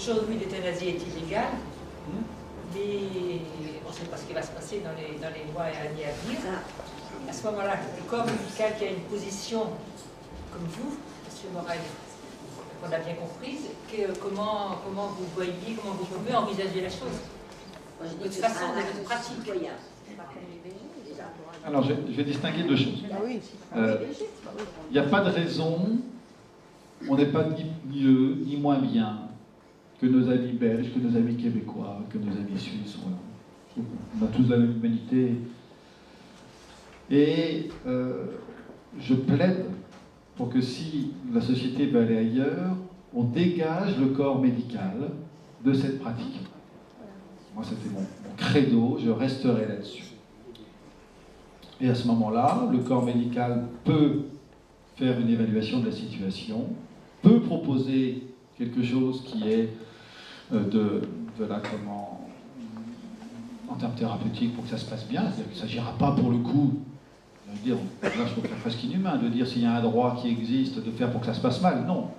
aujourd'hui l'euthanasie est illégale, mais on ne sait pas ce qui va se passer dans les mois et années à venir. À ce moment-là, le corps médical qui a une position comme vous, M. Morel, qu'on a bien comprise, comment vous voyez, comment vous pouvez envisager la chose, votre façon de votre pratique. Alors, je vais distinguer deux choses. Il n'y a pas de raison, on n'est pas ni mieux, ni moins bien que nos amis belges, que nos amis québécois, que nos amis suisses. On a tous la même humanité. Et je plaide pour que si la société veut aller ailleurs, on dégage le corps médical de cette pratique. Moi, c'était mon credo, je resterai là-dessus. Et à ce moment-là, le corps médical peut faire une évaluation de la situation, peut proposer quelque chose qui est de la, en termes thérapeutiques pour que ça se passe bien. C'est-à-dire qu'il ne s'agira pas pour le coup, là je trouve que c'est presque inhumain de dire s'il y a un droit qui existe, de faire pour que ça se passe mal. Non.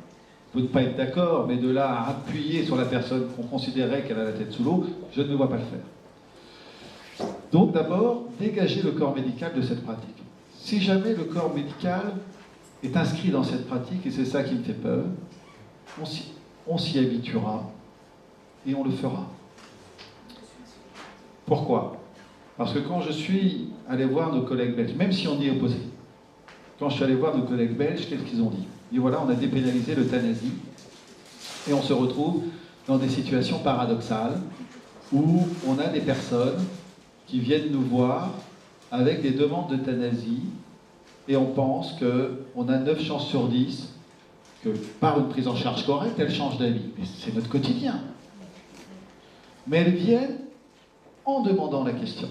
On peut ne pas être d'accord, mais de là à appuyer sur la personne qu'on considérait qu'elle a la tête sous l'eau, je ne vois pas le faire. Donc d'abord, dégager le corps médical de cette pratique. Si jamais le corps médical est inscrit dans cette pratique, et c'est ça qui me fait peur, on s'y habituera et on le fera. Pourquoi? Parce que quand je suis allé voir nos collègues belges, même si on y est opposé, quand je suis allé voir nos collègues belges, qu'est-ce qu'ils ont dit? Ils disent voilà, on a dépénalisé l'euthanasie et on se retrouve dans des situations paradoxales où on a des personnes qui viennent nous voir avec des demandes d'euthanasie et on pense qu'on a 9 chances sur 10 que par une prise en charge correcte, elles changent d'avis. Mais c'est notre quotidien. Mais elles viennent en demandant la question.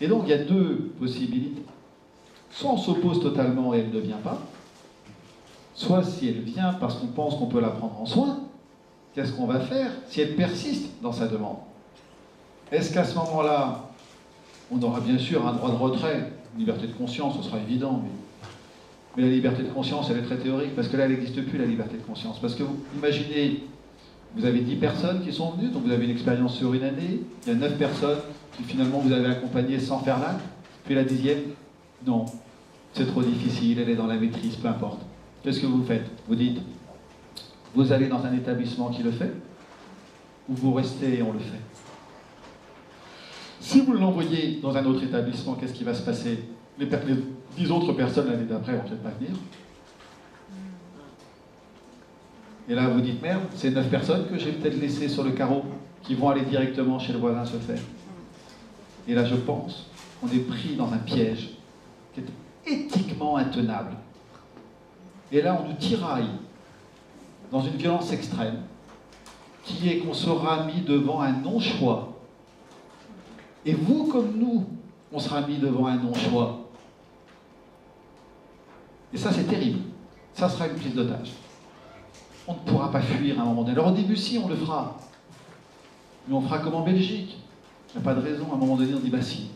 Et donc il y a deux possibilités. Soit on s'oppose totalement et elle ne vient pas, soit si elle vient parce qu'on pense qu'on peut la prendre en soin, qu'est-ce qu'on va faire si elle persiste dans sa demande? Est-ce qu'à ce moment-là, on aura bien sûr un droit de retrait, une liberté de conscience, ce sera évident, mais la liberté de conscience, elle est très théorique, parce que là, elle n'existe plus, la liberté de conscience. Parce que vous imaginez, vous avez 10 personnes qui sont venues, donc vous avez une expérience sur une année, il y a 9 personnes qui finalement vous avez accompagnées sans faire l'acte, puis la 10e, non, c'est trop difficile, elle est dans la maîtrise, peu importe. Qu'est-ce que vous faites? Vous dites, vous allez dans un établissement qui le fait, ou vous restez et on le fait. Si vous l'envoyez dans un autre établissement, qu'est-ce qui va se passer? Les 10 autres personnes l'année d'après vont peut-être pas venir. Et là, vous dites, merde, c'est 9 personnes que j'ai peut-être laissées sur le carreau, qui vont aller directement chez le voisin se faire. Et là, je pense qu'on est pris dans un piège qui est éthiquement intenable. Et là, on nous tiraille dans une violence extrême, qui est qu'on sera mis devant un non-choix. Et vous, comme nous, on sera mis devant un non-choix. Et ça, c'est terrible. Ça sera une prise d'otage. On ne pourra pas fuir à un moment donné. Alors au début, si, on le fera. Mais on fera comme en Belgique. Il n'y a pas de raison. À un moment donné, on dit, bah si.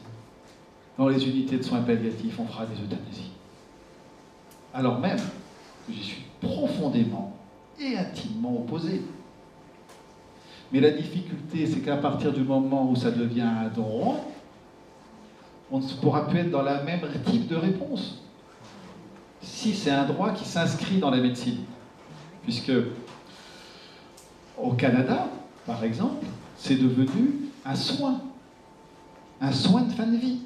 Dans les unités de soins palliatifs, on fera des euthanasies. Alors même que j'y suis profondément et intimement opposé. Mais la difficulté, c'est qu'à partir du moment où ça devient un droit, on ne pourra plus être dans la même type de réponse. Si c'est un droit qui s'inscrit dans la médecine. Puisque au Canada, par exemple, c'est devenu un soin de fin de vie.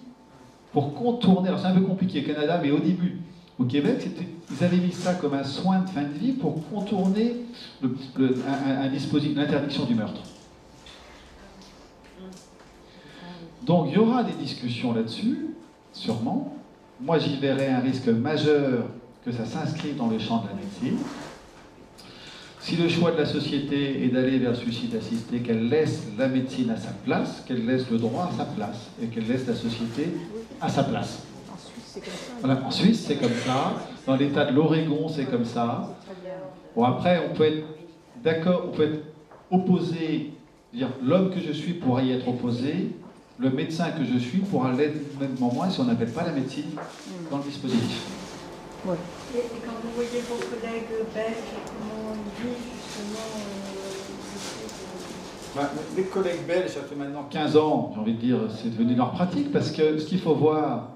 Pour contourner, alors c'est un peu compliqué au Canada, mais au début, au Québec, ils avaient mis ça comme un soin de fin de vie pour contourner un dispositif, l'interdiction du meurtre. Donc il y aura des discussions là-dessus, sûrement. Moi j'y verrais un risque majeur que ça s'inscrive dans le champ de la médecine. Si le choix de la société est d'aller vers le suicide assisté, qu'elle laisse la médecine à sa place, qu'elle laisse le droit à sa place, et qu'elle laisse la société à sa place. Voilà, en Suisse, c'est comme ça. Dans l'État de l'Oregon, c'est comme ça. Bon, après, on peut être d'accord, on peut être opposé, dire l'homme que je suis pourra y être opposé, le médecin que je suis pourra l'être même moins si on n'appelle pas la médecine dans le dispositif. Ouais. Et quand vous voyez vos collègues belges, comment ils vivent justement Les collègues belges, ça fait maintenant 15 ans, j'ai envie de dire, c'est devenu leur pratique, parce que ce qu'il faut voir,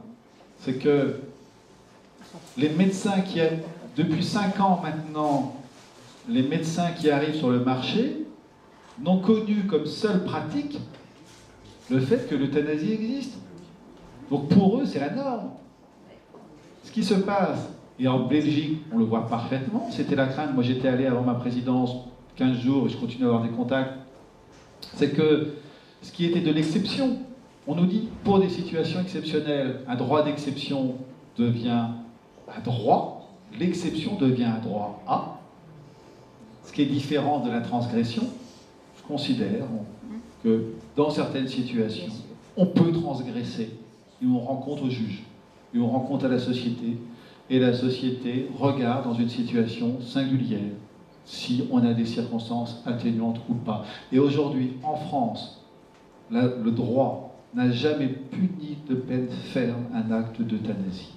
c'est que les médecins qui, depuis 5 ans maintenant, les médecins qui arrivent sur le marché n'ont connu comme seule pratique le fait que l'euthanasie existe. Donc pour eux, c'est la norme. Ce qui se passe, et en Belgique, on le voit parfaitement, c'était la crainte, moi j'étais allé avant ma présidence 15 jours, et je continue à avoir des contacts, c'est que ce qui était de l'exception, on nous dit, pour des situations exceptionnelles, un droit d'exception devient un droit, l'exception devient un droit A, ce qui est différent de la transgression. Je considère que dans certaines situations, on peut transgresser, et on rend compte au juge, et on rend compte à la société, et la société regarde dans une situation singulière si on a des circonstances atténuantes ou pas. Et aujourd'hui, en France, le droit n'a jamais puni de peine ferme un acte d'euthanasie.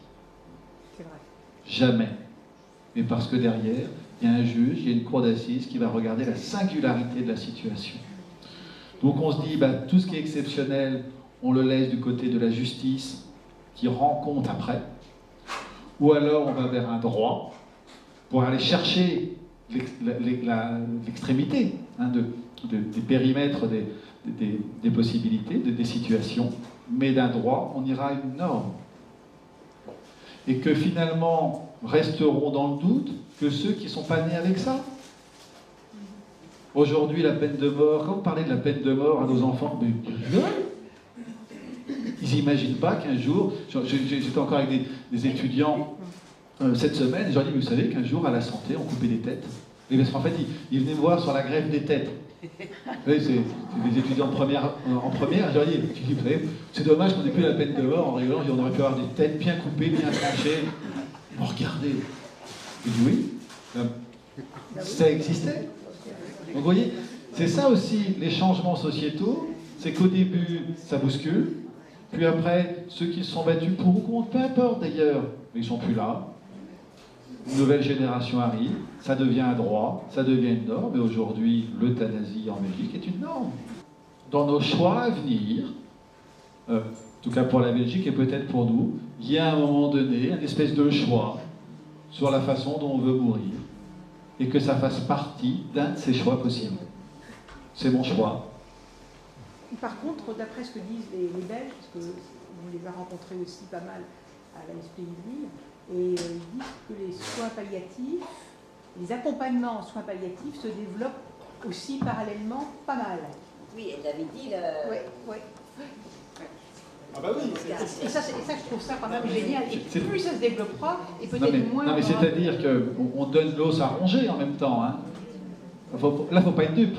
C'est vrai. Jamais. Mais parce que derrière, il y a un juge, il y a une cour d'assises qui va regarder la singularité de la situation. Donc on se dit, tout ce qui est exceptionnel, on le laisse du côté de la justice, qui rend compte après. Ou alors on va vers un droit, pour aller chercher l'extrémité des périmètres, des possibilités, des situations, mais d'un droit, on ira à une norme. Et que finalement, resteront dans le doute que ceux qui ne sont pas nés avec ça. Aujourd'hui, la peine de mort, quand vous parlez de la peine de mort à nos enfants, mais ils rigolent. Ils n'imaginent pas qu'un jour, j'étais encore avec des étudiants cette semaine, et je leur dis, mais vous savez qu'un jour, à la santé, on coupait des têtes. Et parce qu'en fait, ils venaient me voir sur la greffe des têtes. Vous savez, c'est des étudiants en première, je leur dis, vous savez, c'est dommage qu'on ait plus la peine de mort, en rigolant, on aurait pu avoir des têtes bien coupées, bien tranchées. Bon, regardez. Je dis oui, ça existait. Donc vous voyez, c'est ça aussi, les changements sociétaux, c'est qu'au début, ça bouscule, puis après, ceux qui se sont battus pour ou contre, peu importe d'ailleurs, mais ils ne sont plus là. Une nouvelle génération arrive, ça devient un droit, ça devient une norme, et aujourd'hui, l'euthanasie en Belgique est une norme. Dans nos choix à venir, en tout cas pour la Belgique et peut-être pour nous, il y a à un moment donné une espèce de choix sur la façon dont on veut mourir, et que ça fasse partie d'un de ces choix possibles. C'est mon choix. Par contre, d'après ce que disent les Belges, parce que on les a rencontrés aussi pas mal à la SPI de Lille, et ils disent que les soins palliatifs, les accompagnements en soins palliatifs se développent aussi parallèlement pas mal. Oui, elle avait dit Oui, oui. Ah bah oui. Et ça, je trouve ça quand même génial. Et plus ça se développera, et peut-être moins... Non mais c'est-à-dire qu'on donne l'os à ronger en même temps. Hein. Là, il ne faut pas être dupe.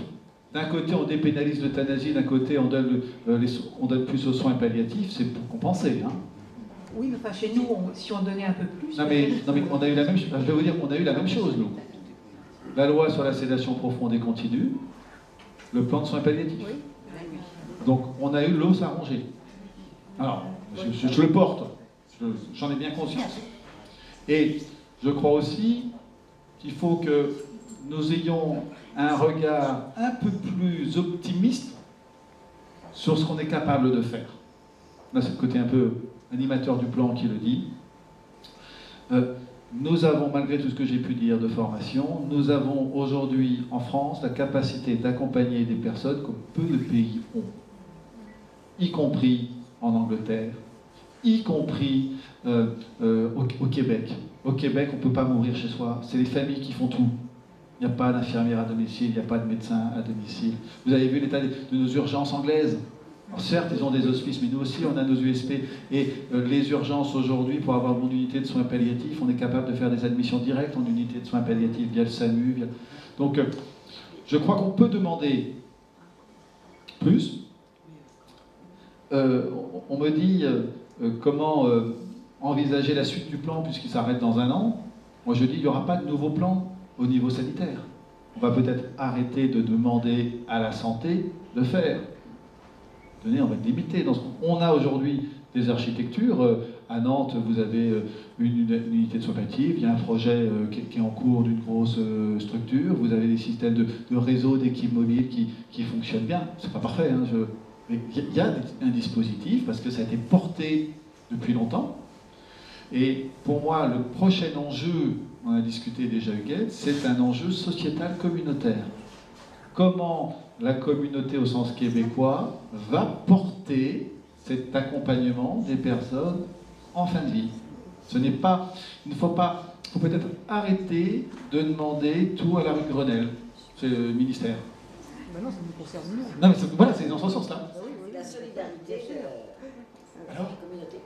D'un côté, on dépénalise l'euthanasie, d'un côté, on donne plus aux soins palliatifs, c'est pour compenser. Hein. Oui, mais enfin, chez nous, si on donnait un peu plus... Non mais on a eu la même chose. Je vais vous dire, on a eu la même chose, nous. La loi sur la sédation profonde et continue, le plan de soins palliatifs. Oui. Donc, on a eu l'os à ronger. Alors, je le porte, j'en ai bien conscience. Et je crois aussi qu'il faut que nous ayons un regard un peu plus optimiste sur ce qu'on est capable de faire. Là, c'est le côté un peu animateur du plan qui le dit. Nous avons, malgré tout ce que j'ai pu dire de formation, nous avons aujourd'hui en France la capacité d'accompagner des personnes comme peu de pays ont, y compris en Angleterre, y compris au Québec. Au Québec, on ne peut pas mourir chez soi. C'est les familles qui font tout. Il n'y a pas d'infirmière à domicile, il n'y a pas de médecin à domicile. Vous avez vu l'état de nos urgences anglaises. Alors certes, ils ont des hospices, mais nous aussi, on a nos USP. Et les urgences aujourd'hui, pour avoir une unité de soins palliatifs, on est capable de faire des admissions directes en unité de soins palliatifs via le SAMU. Donc, je crois qu'on peut demander plus. On me dit comment envisager la suite du plan puisqu'il s'arrête dans 1 an. Moi, je dis il n'y aura pas de nouveau plan au niveau sanitaire. On va peut-être arrêter de demander à la santé de faire. On va être limité. On a aujourd'hui des architectures à Nantes, vous avez une unité de soins palliatifs, il y a un projet qui est en cours d'une grosse structure, vous avez des systèmes de réseau d'équipes mobiles qui fonctionnent bien. C'est pas parfait, hein, mais il y a un dispositif parce que ça a été porté depuis longtemps. Et pour moi, le prochain enjeu, on a discuté déjà Huguette, c'est un enjeu sociétal communautaire. Comment la communauté au sens québécois va porter cet accompagnement des personnes en fin de vie. Ce n'est pas, il ne faut pas, il faut peut-être arrêter de demander tout à la rue Grenelle, c'est le ministère. Maintenant, ça nous concerne nous. Non mais voilà, c'est dans ce sens-là. La solidarité de la communauté.